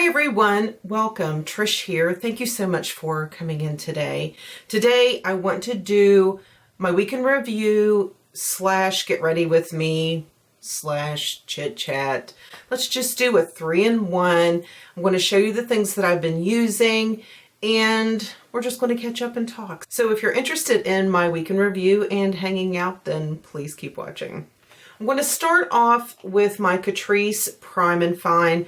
Hi everyone, welcome. Trish here. Thank you so much for coming in today. Today I want to do my weekend review / get ready with me / chit chat. Let's just do a 3-in-1. I'm going to show you the things that I've been using and we're just going to catch up and talk. So if you're interested in my weekend review and hanging out, then please keep watching. I'm going to start off with my Catrice Prime and Fine,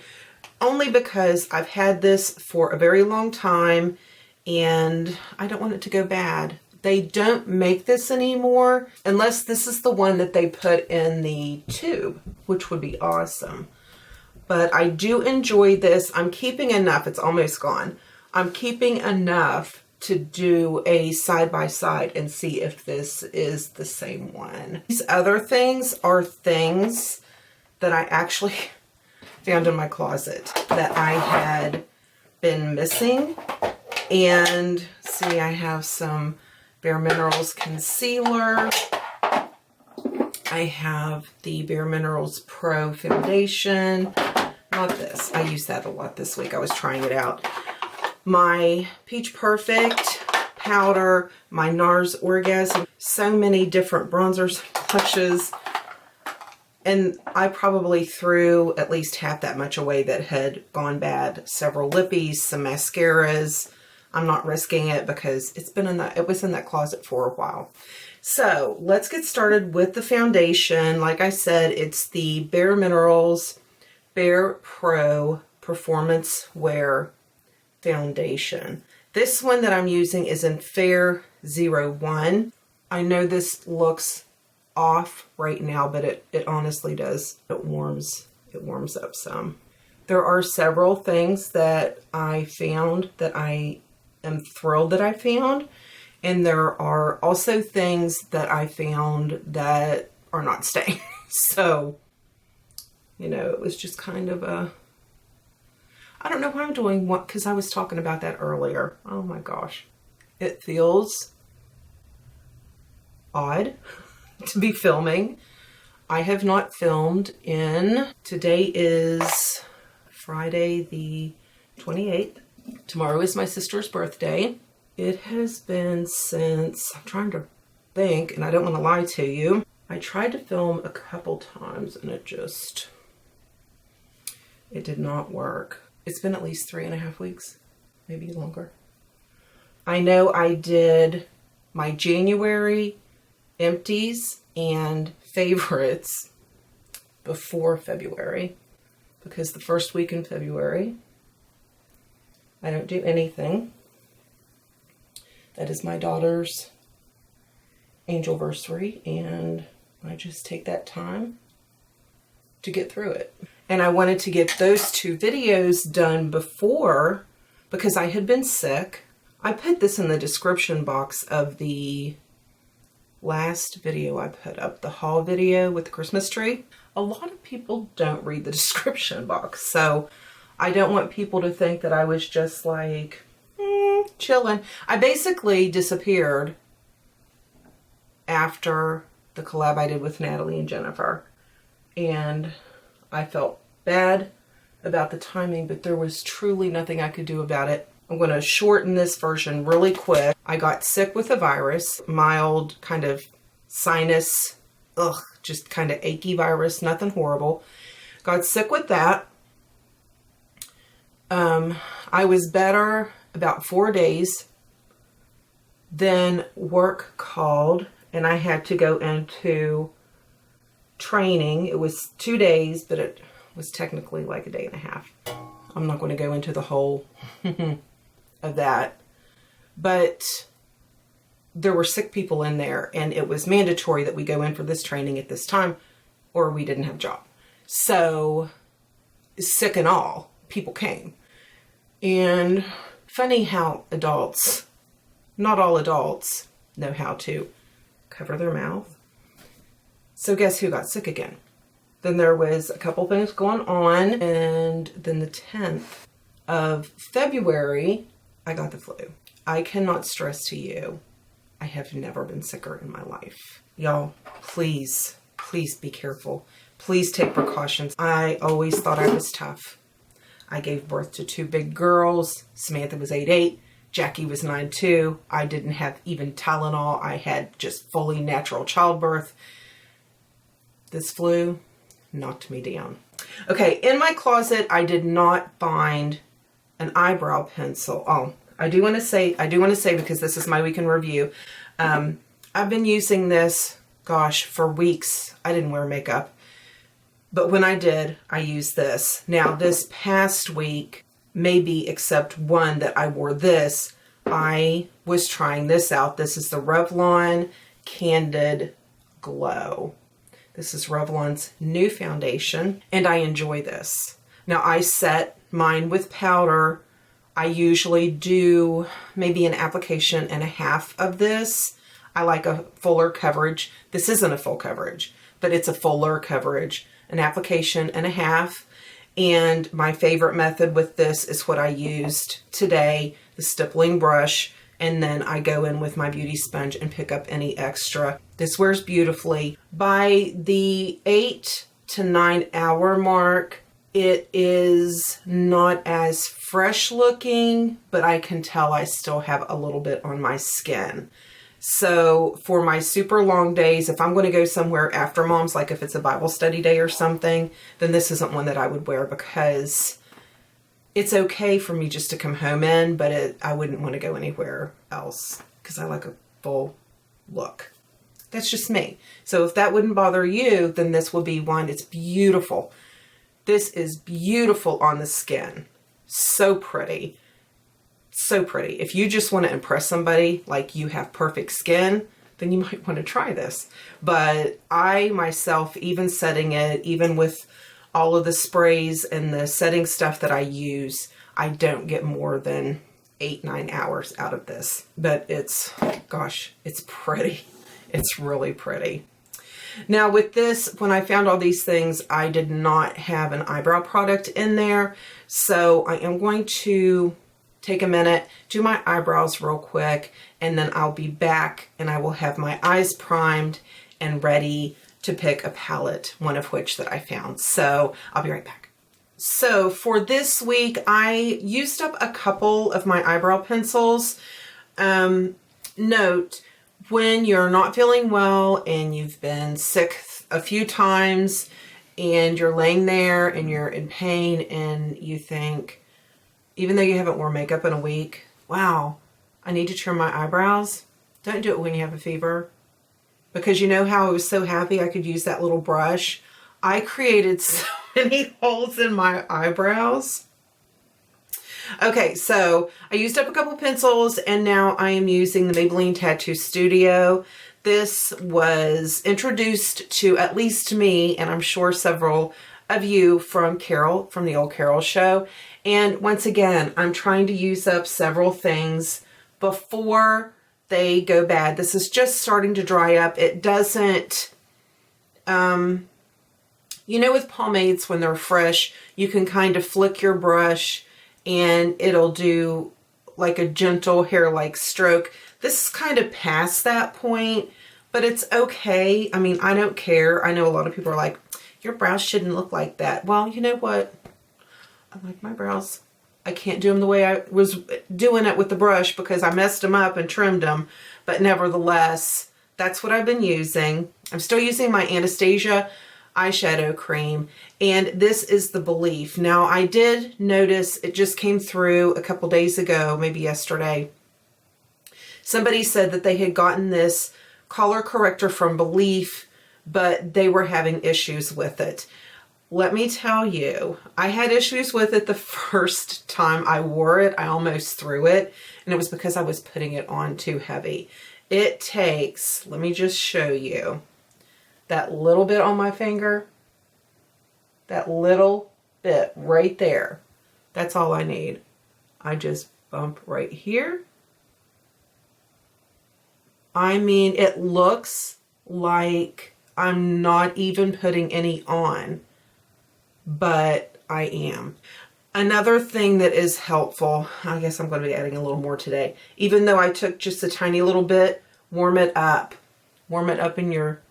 only because I've had this for a very long time and I don't want it to go bad. They don't make this anymore unless this is the one that they put in the tube, which would be awesome. But I do enjoy this. I'm keeping enough. It's almost gone. I'm keeping enough to do a side-by-side and see if this is the same one. These other things are things that I actually found in my closet that I had been missing. And see, I have some Bare Minerals concealer. I have the Bare Minerals Pro foundation. Not this. I used that a lot this week. I was trying it out. My Peach Perfect powder, my NARS Orgasm, so many different bronzers, blushes. And I probably threw at least half that much away that had gone bad. Several lippies, some mascaras. I'm not risking it because it was in that closet for a while. So let's get started with the foundation. Like I said, it's the Bare Minerals Bare Pro Performance Wear Foundation. This one that I'm using is in Fair 01. I know this looks off right now, but it honestly does. It warms up some. There are several things that I found that I am thrilled that I found, and there are also things that I found that are not staying. So, you know, it was just kind of a, I don't know why I'm doing what, because I was talking about that earlier. Oh my gosh. It feels odd to be filming. I have not filmed today is Friday the 28th. Tomorrow is my sister's birthday. It has been since, I'm trying to think, and I don't want to lie to you. I tried to film a couple times and it did not work. It's been at least 3.5 weeks, maybe longer. I know I did my January empties and favorites before February, because the first week in February I don't do anything. That is my daughter's angelversary, and I just take that time to get through it. And I wanted to get those 2 videos done before, because I had been sick. I put this in the description box of the last video I put up, the haul video with the Christmas tree. A lot of people don't read the description box, so I don't want people to think that I was just like chilling. I basically disappeared after the collab I did with Natalie and Jennifer, and I felt bad about the timing, but there was truly nothing I could do about it. I'm going to shorten this version really quick. I got sick with a virus, mild kind of sinus, just kind of achy virus, nothing horrible. Got sick with that. I was better about 4 days. Then work called and I had to go into training. It was 2 days, but it was technically like a day and a half. I'm not going to go into the whole of that, but there were sick people in there and it was mandatory that we go in for this training at this time or we didn't have a job. So sick and all, people came. And funny how adults, not all adults, know how to cover their mouth. So guess who got sick again? Then there was a couple things going on, and then the 10th of February, I got the flu. I cannot stress to you, I have never been sicker in my life. Y'all, please, please be careful. Please take precautions. I always thought I was tough. I gave birth to 2 big girls. Samantha was 8'8". Jackie was 9'2". I didn't have even Tylenol. I had just fully natural childbirth. This flu knocked me down. Okay, in my closet, I did not find an eyebrow pencil. Oh, I do want to say, because this is my week in review. I've been using this, gosh, for weeks. I didn't wear makeup. But when I did, I used this. Now, this past week, maybe except one that I wore this, I was trying this out. This is the Revlon Candid Glow. This is Revlon's new foundation, and I enjoy this. Now, I set mine with powder. I usually do maybe an application and a half of this. I like a fuller coverage. This isn't a full coverage, but it's a fuller coverage. An application and a half. And my favorite method with this is what I used today, the stippling brush. And then I go in with my beauty sponge and pick up any extra. This wears beautifully. By the 8 to 9 hour mark, it is not as fresh looking, but I can tell I still have a little bit on my skin. So for my super long days, if I'm going to go somewhere after Mom's, like if it's a Bible study day or something, then this isn't one that I would wear, because it's okay for me just to come home in, but I wouldn't want to go anywhere else because I like a full look. That's just me. So if that wouldn't bother you, then this will be one. It's beautiful. This is beautiful on the skin. So pretty. So pretty. If you just want to impress somebody, like you have perfect skin, then you might want to try this. But I myself, even setting it, even with all of the sprays and the setting stuff that I use, I don't get more than 8-9 hours out of this. But it's, gosh, it's pretty. It's really pretty. Now with this, when I found all these things, I did not have an eyebrow product in there. So I am going to take a minute, do my eyebrows real quick, and then I'll be back and I will have my eyes primed and ready to pick a palette, one of which that I found. So I'll be right back. So for this week, I used up a couple of my eyebrow pencils. Note, when you're not feeling well and you've been sick a few times and you're laying there and you're in pain and you think, even though you haven't worn makeup in a week, wow, I need to trim my eyebrows. Don't do it when you have a fever. Because you know how I was so happy I could use that little brush? I created so many holes in my eyebrows. Okay, so I used up a couple pencils and now I am using the Maybelline Tattoo Studio. This was introduced to at least me, and I'm sure several of you, from Carol, from the old Carol show. And once again, I'm trying to use up several things before they go bad. This is just starting to dry up. It doesn't, you know, with pomades, when they're fresh, you can kind of flick your brush and it'll do like a gentle hair-like stroke. This is kind of past that point, but it's okay. I mean, I don't care. I know a lot of people are like, your brows shouldn't look like that. Well, you know what? I like my brows. I can't do them the way I was doing it with the brush because I messed them up and trimmed them. But nevertheless, that's what I've been using. I'm still using my Anastasia eyeshadow cream, and this is the Belief. Now, I did notice, it just came through a couple days ago, maybe yesterday. Somebody said that they had gotten this color corrector from Belief, but they were having issues with it. Let me tell you, I had issues with it the first time I wore it. I almost threw it, and it was because I was putting it on too heavy. It takes, let me just show you, that little bit on my finger, that little bit right there. That's all I need. I just bump right here. I mean, it looks like I'm not even putting any on, but I am. Another thing that is helpful, I guess I'm going to be adding a little more today, even though I took just a tiny little bit, warm it up. Warm it up in your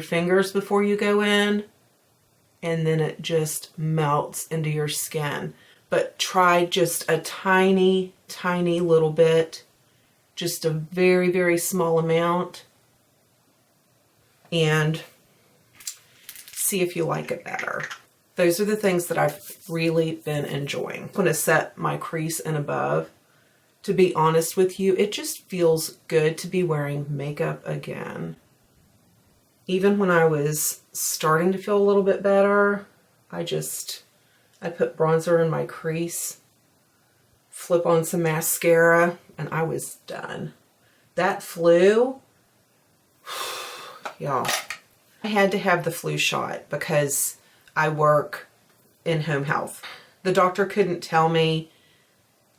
fingers before you go in, and then it just melts into your skin. but try just a tiny, tiny little bit, just a very, very small amount, and see if you like it better. Those are the things that I've really been enjoying. I'm going to set my crease and above. To be honest with you, it just feels good to be wearing makeup again. Even when I was starting to feel a little bit better, I put bronzer in my crease, flip on some mascara, and I was done. That flu, y'all, I had to have the flu shot because I work in home health. The doctor couldn't tell me,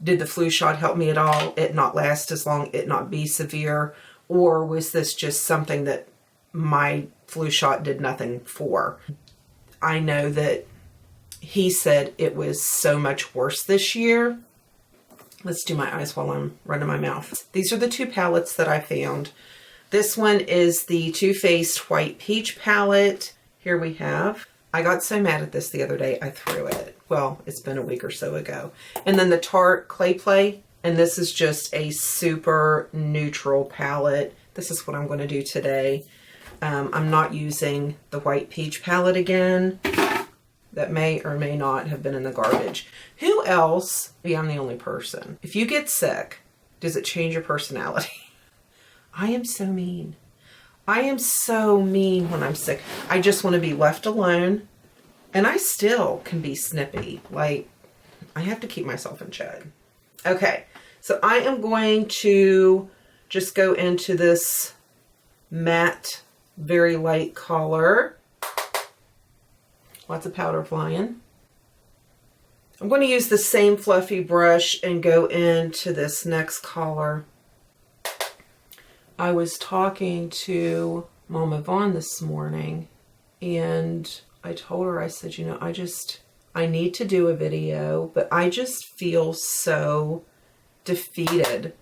did the flu shot help me at all? It not last as long, it not be severe, or was this just something that my flu shot did nothing for? I know that he said it was so much worse this year. Let's do my eyes while I'm running my mouth. These are the two palettes that I found. This one is the Too Faced White Peach palette. Here we have. I got so mad at this the other day, I threw it. Well, it's been a week or so ago. And then the Tarte Clay Play. And this is just a super neutral palette. This is what I'm going to do today. I'm not using the White Peach palette again. That may or may not have been in the garbage. Who else? Maybe I'm the only person. If you get sick, does it change your personality? I am so mean. I am so mean when I'm sick. I just want to be left alone. And I still can be snippy. Like, I have to keep myself in check. Okay, so I am going to just go into this matte, very light color. Lots of powder flying. I'm going to use the same fluffy brush and go into this next color. I was talking to Mama Vaughn this morning, and I told her, I said, you know, I need to do a video, but I just feel so defeated.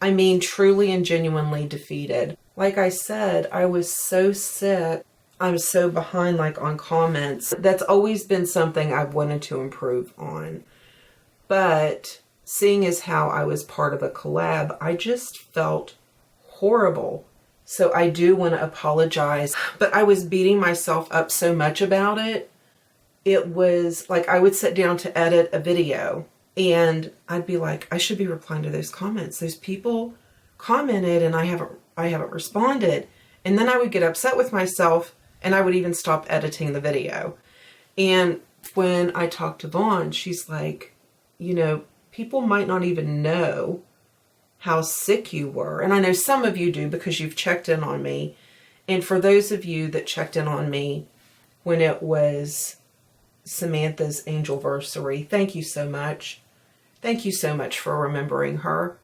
I mean, truly and genuinely defeated. Like I said, I was so sick. I'm so behind, like, on comments. That's always been something I've wanted to improve on. But seeing as how I was part of a collab, I just felt horrible. So I do want to apologize. But I was beating myself up so much about it. It was like I would sit down to edit a video and I'd be like, I should be replying to those comments. Those people commented and I haven't responded. And then I would get upset with myself. And I would even stop editing the video. And when I talked to Vaughn, she's like, you know, people might not even know how sick you were. And I know some of you do because you've checked in on me. And for those of you that checked in on me when it was Samantha's Angelversary, thank you so much. Thank you so much for remembering her.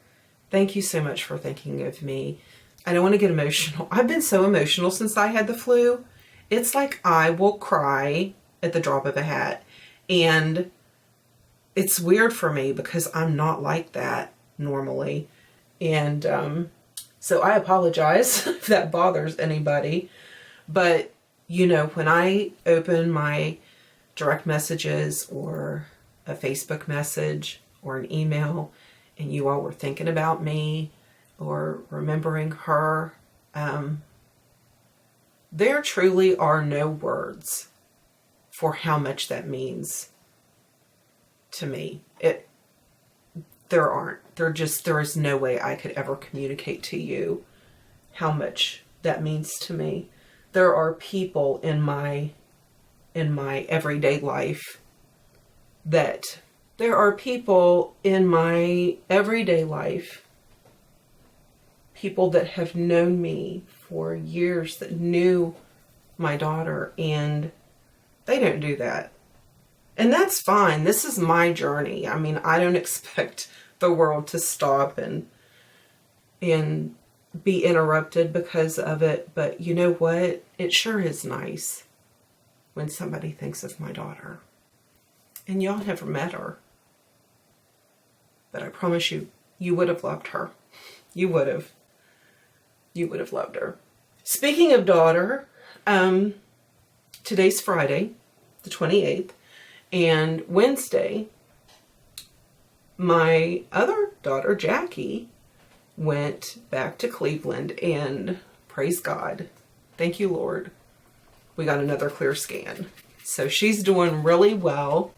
Thank you so much for thinking of me. I don't want to get emotional. I've been so emotional since I had the flu. It's like I will cry at the drop of a hat. And it's weird for me because I'm not like that normally. And so I apologize if that bothers anybody. But, you know, when I open my direct messages or a Facebook message or an email and you all were thinking about me or remembering her, there truly are no words for how much that means to me. There aren't. There is no way I could ever communicate to you how much that means to me. There are people in my everyday life people that have known me for years, that knew my daughter, and they don't do that. And that's fine. This is my journey. I mean, I don't expect the world to stop and be interrupted because of it. But you know what? It sure is nice when somebody thinks of my daughter. And y'all never met her. But I promise you, you would have loved her. You would have. You would have loved her. Speaking of daughter, today's Friday, the 28th, and Wednesday my other daughter, Jackie, went back to Cleveland, and praise God. Thank you, Lord. We got another clear scan. So she's doing really well.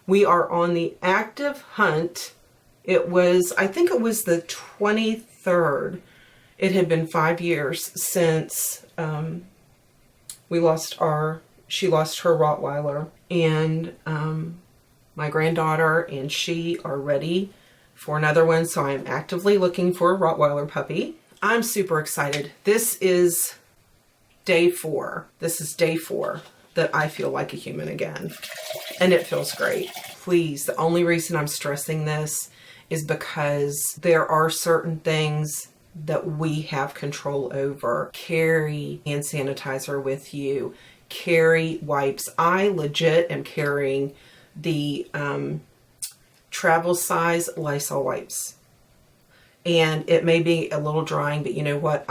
We are on the active hunt. It was, I think it was the 23rd. It had been 5 years since she lost her Rottweiler, and my granddaughter and she are ready for another one. So I'm actively looking for a Rottweiler puppy. I'm super excited. This is day 4. This is day 4 that I feel like a human again. And it feels great. Please, the only reason I'm stressing this is because there are certain things that we have control over. Carry hand sanitizer with you. Carry wipes. I legit am carrying the travel size Lysol wipes. And it may be a little drying, but you know what?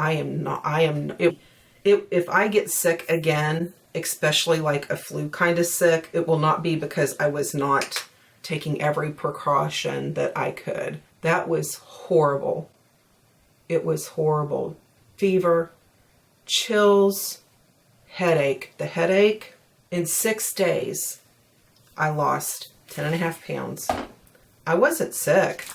If I get sick again, especially like a flu kind of sick, it will not be because I was not taking every precaution that I could. That was horrible. It was horrible. Fever, chills, headache. The headache, in 6 days, I lost 10.5 pounds. I wasn't sick.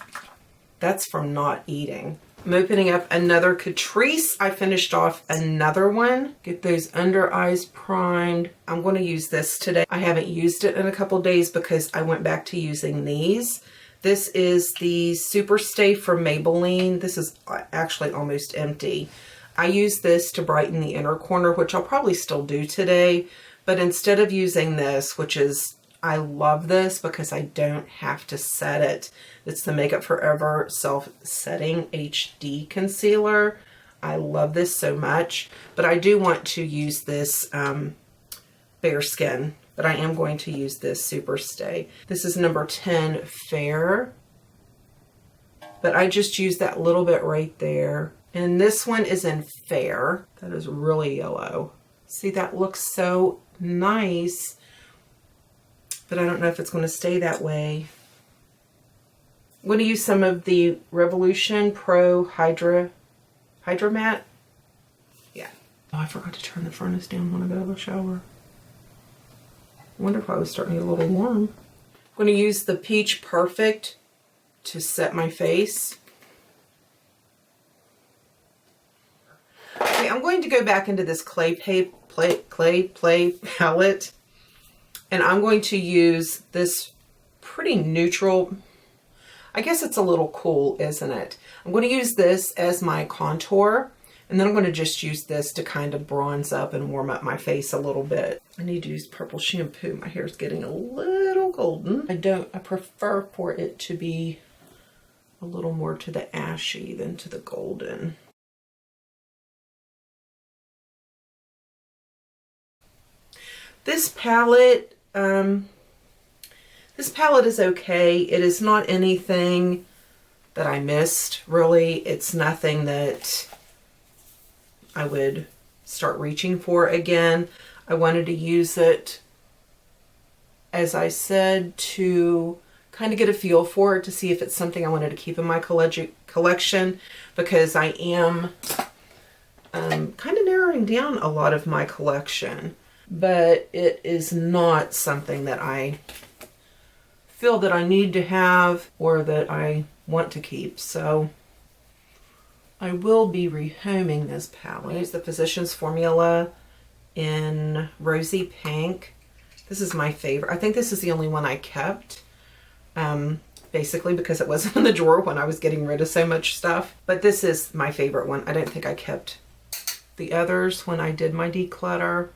That's from not eating. I'm opening up another Catrice. I finished off another one. Get those under eyes primed. I'm going to use this today. I haven't used it in a couple days because I went back to using these. This is the Super Stay from Maybelline. This is actually almost empty. I use this to brighten the inner corner, which I'll probably still do today. But instead of using this, which is, I love this because I don't have to set it. It's the Makeup Forever Self-Setting HD Concealer. I love this so much. But I do want to use this Bare Skin. But I am going to use this Super Stay. This is number 10 Fair. But I just used that little bit right there. And this one is in Fair. That is really yellow. See, that looks so nice. But I don't know if it's going to stay that way. I'm going to use some of the Revolution Pro Hydra Matte. Yeah. Oh, I forgot to turn the furnace down when I got out of the shower. I wonder if I was starting to get a little warm. I'm going to use the Peach Perfect to set my face. Okay, I'm going to go back into this clay palette. And I'm going to use this pretty neutral, I guess it's a little cool, isn't it? I'm going to use this as my contour, and then I'm going to just use this to kind of bronze up and warm up my face a little bit. I need to use purple shampoo. My hair's getting a little golden. I prefer for it to be a little more to the ashy than to the golden. This palette is okay. It is not anything that I missed, really. It's nothing that I would start reaching for again. I wanted to use it, as I said, to kind of get a feel for it, to see if it's something I wanted to keep in my collection, because I am kind of narrowing down a lot of my collection. But it is not something that I feel that I need to have or that I want to keep. So I will be rehoming this palette. I use the Physicians Formula in Rosy Pink. This is my favorite. I think this is the only one I kept. Basically because it wasn't in the drawer when I was getting rid of so much stuff. But this is my favorite one. I don't think I kept the others when I did my declutter.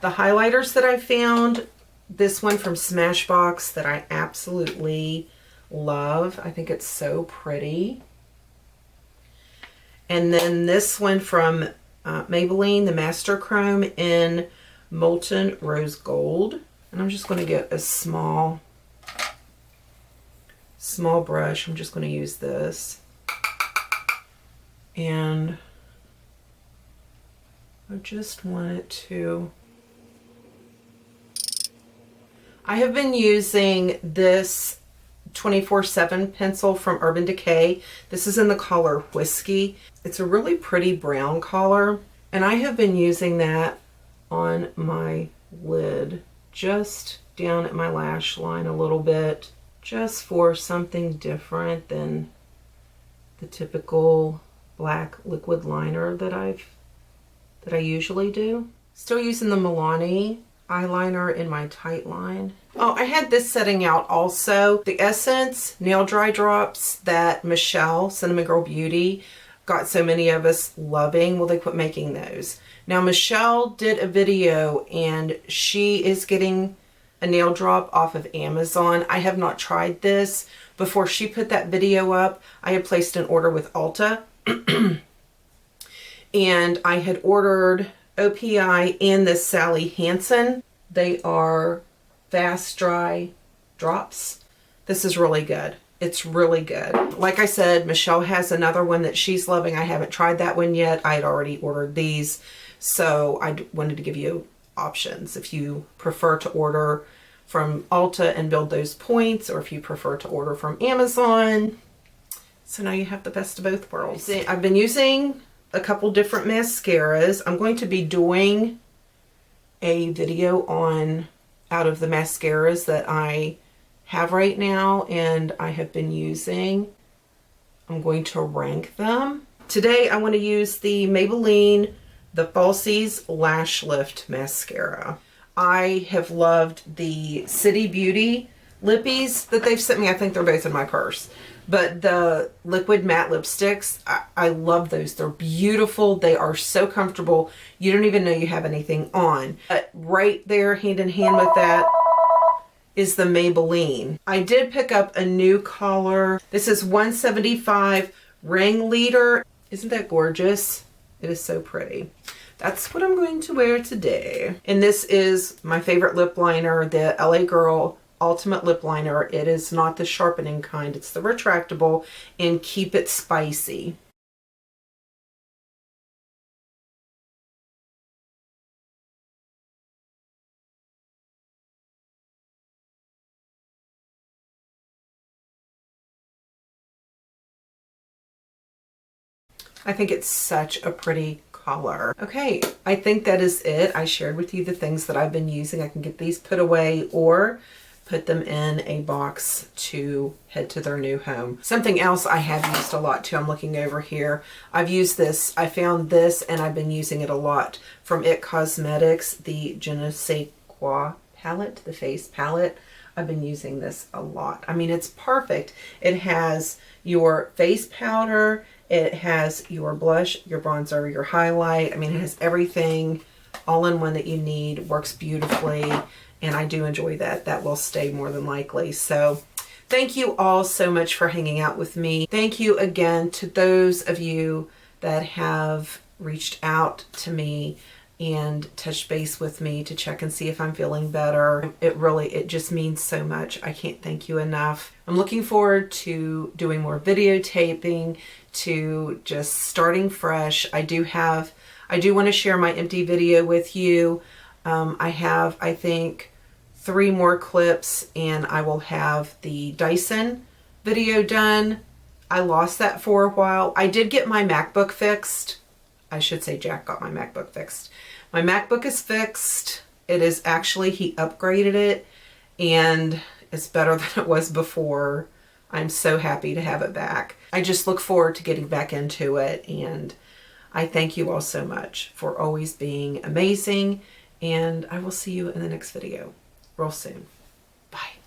The highlighters that I found, this one from Smashbox that I absolutely love. I think it's so pretty. And then this one from Maybelline, the Master Chrome in Molten Rose Gold. And I'm just going to get a small brush. I'm just going to use this. And I just want it to... I have been using this 24/7 pencil from Urban Decay. This is in the color Whiskey. It's a really pretty brown color, and I have been using that on my lid, just down at my lash line a little bit, just for something different than the typical black liquid liner that I usually do. Still using the Milani eyeliner in my tight line. Oh, I had this setting out also. The Essence Nail Dry Drops that Michelle, Cinnamon Girl Beauty, got so many of us loving. Well, they quit making those. Now, Michelle did a video and she is getting a nail drop off of Amazon. I have not tried this. Before she put that video up, I had placed an order with Ulta. And I had ordered OPI and this Sally Hansen. They are fast dry drops. This is really good. It's really good. Like I said, Michelle has another one that she's loving. I haven't tried that one yet. I had already ordered these. So I wanted to give you options if you prefer to order from Ulta and build those points, or if you prefer to order from Amazon. So now you have the best of both worlds. I've been using a couple different mascaras. I'm going to be doing a video on out of the mascaras that I have right now and I have been using. I'm going to rank them. Today I want to use the Maybelline The Falsies Lash Lift Mascara. I have loved the City Beauty lippies that they've sent me. I think they're both in my purse. But the liquid matte lipsticks, I love those. They're beautiful. They are so comfortable. You don't even know you have anything on. Right there, hand in hand with that, is the Maybelline. I did pick up a new color. This is 175 Ringleader. Isn't that gorgeous? It is so pretty. That's what I'm going to wear today. And this is my favorite lip liner, the LA Girl Ultimate Lip Liner. It is not the sharpening kind, it's the retractable, and Keep It Spicy. I think it's such a pretty color. Okay, I think that is it. I shared with you the things that I've been using. I can get these put away or put them in a box to head to their new home. Something else I have used a lot too, I'm looking over here. I've used this, I found this and I've been using it a lot from IT Cosmetics, the Je ne sais quoi palette, the face palette. I've been using this a lot. I mean, it's perfect. It has your face powder, it has your blush, your bronzer, your highlight. I mean, it has everything all in one that you need. Works beautifully. And I do enjoy that. That will stay more than likely. So thank you all so much for hanging out with me. Thank you again to those of you that have reached out to me and touched base with me to check and see if I'm feeling better. It just means so much. I can't thank you enough. I'm looking forward to doing more videotaping, to just starting fresh. I do want to share my empty video with you. I have, I think, 3 more clips and I will have the Dyson video done. I lost that for a while. I did get my MacBook fixed. I should say Jack got my MacBook fixed. My MacBook is fixed. It is actually, he upgraded it and it's better than it was before. I'm so happy to have it back. I just look forward to getting back into it, and I thank you all so much for always being amazing, and I will see you in the next video real soon. Bye.